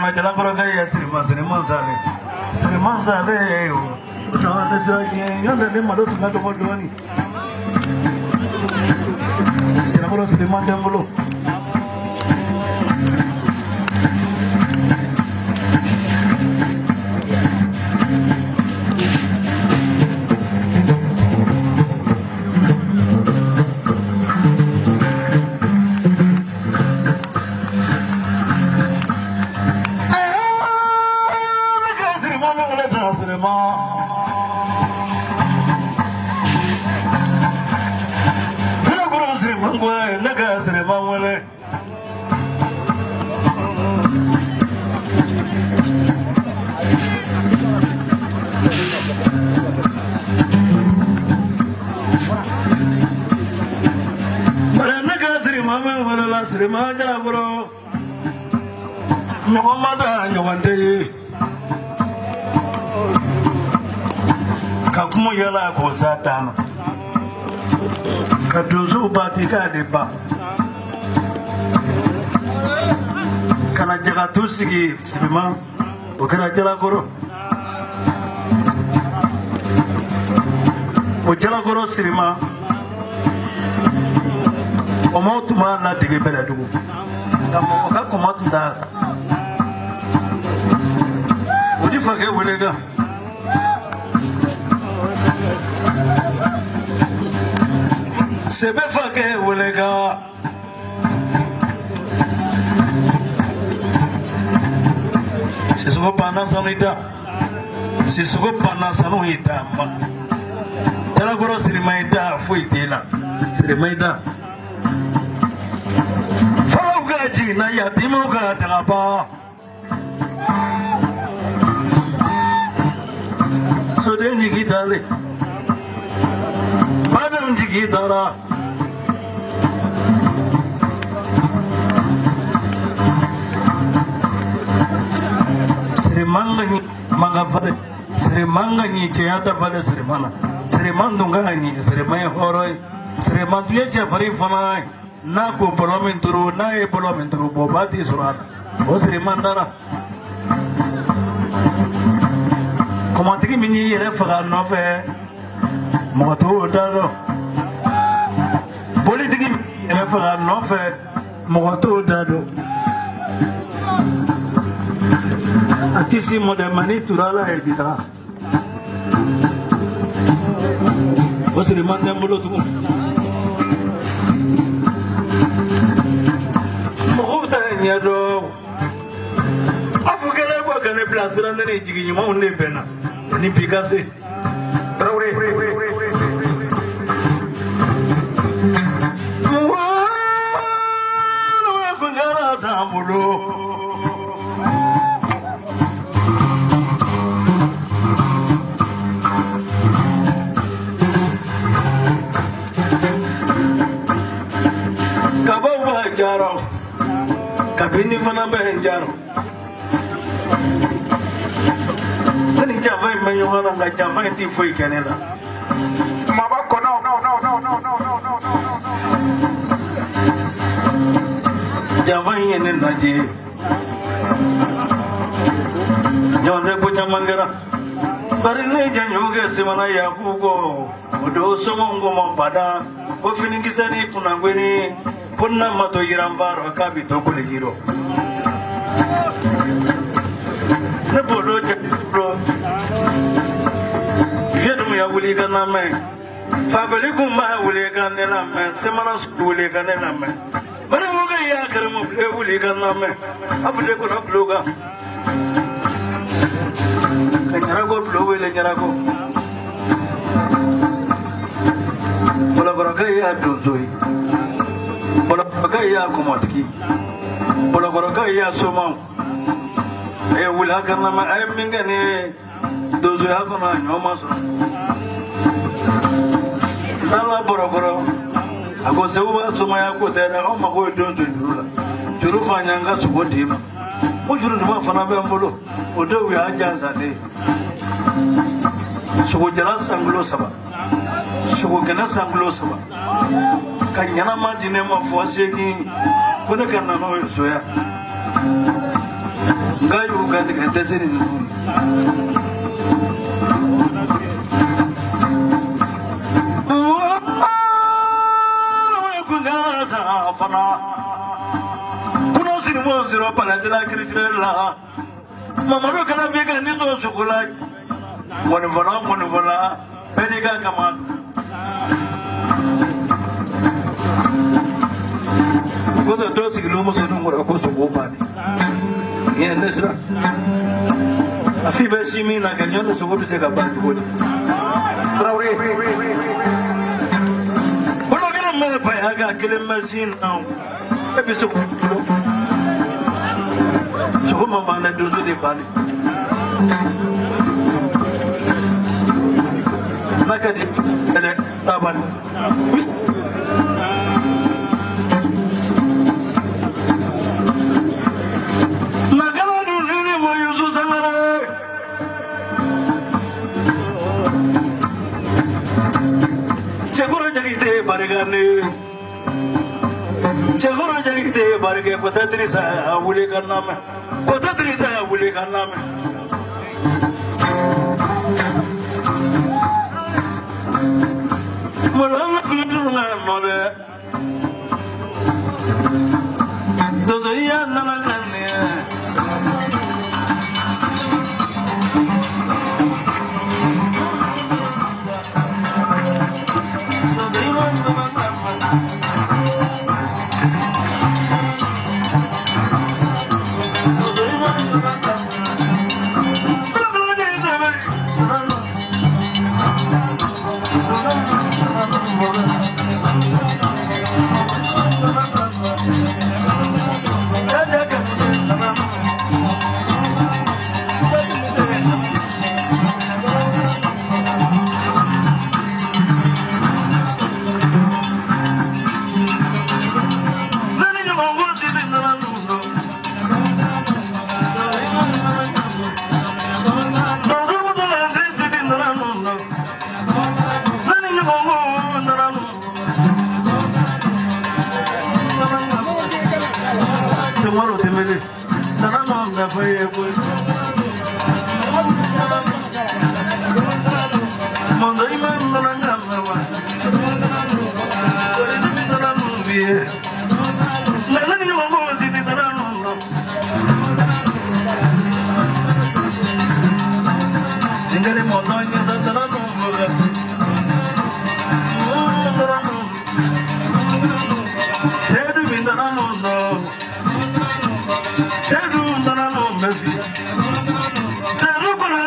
kana jalakoro kaya Sriman Sale no nesaki yanda ne malo tunga to doni jalakoro Sriman Dembolo Sriman Jalagoro Nyamada Nyawande Kakumo Yala Kosatan Kaduzu Batika Deba Kana Jagatusigi Sriman Bukara Jalagoro Jalagoro Sriman Omotuma na dige beledugu kamo ka komotunda odi fage welega sebe fage welega sisugo pana sanita sisugo pana sanoita ma tala goro sirimaida fuitela sirimaida na yatimo ka tagapa so de ni gitale padam ji gitara Srimangani magafade Srimangani cheyata fade Srimana Srimandungani Srimay horoi Srimantuye chafari fanai na ko parlamenturu na e parlamenturu bobati surat o Srimandara komantiki mini yere faga no fe moto daro politiki yere faga no fe moto daro atisi mode mani turala e bida o Srimandara molo tu Yado Afukele kwa kane plasira ndene jigi nyuma unle pena ni pikase Traore Mwana kungara tamulo Kabawa jaro Kabini fana benjaro Tani jamai mayona nga jamai ti foi kenela Mabako no Jamai yene naje Jonde ko chamangara Bari ne janyoge semana yakugo Odo somongo mambada Ofini kisani kunangweni Punna mato yirambaro kabito kule jiro ne bolo jabro jedum ya wuli kana me fabeli kuma wuli kana na me semana wuli kana na me bare mo ga ya karamo ble wuli kana me afle ko na bloga kanyara go blo wele nyara go bola baraka ya dozoi bola baraka ya komotki bola baraka ya somam e wula kana ma ay mingane dozo ya kana nyoma so dala boroboro ako sewa soma ya ko tena o ma ko dozo jurula juru fanyanga so bodima mo juru duma fana be mbolo o do wi ajansa de so ko jara sanglo saba so ko kana sanglo saba kanyana ma dine ma fo seki kuna kana no so ya Gayu ga de tesiri no. Kuno sini mo zero pala de la critirella. Mamaro kana vega ni to sukula. Moni vola. Pediga kama. Kosa dosi lumo so numero ko so bobani. Ye nesra. Afi be simi na kanyo so go se ka ba ko. Traore. Bolo gina mo pa aga kele machine now. Ebi so mama na dozo de bani. Nakadi ele taban. Seguro jadi kita barge kota Trisa boleh karena me kota Trisa boleh karena me malam itu nggak dodo ya nanakannya Seru para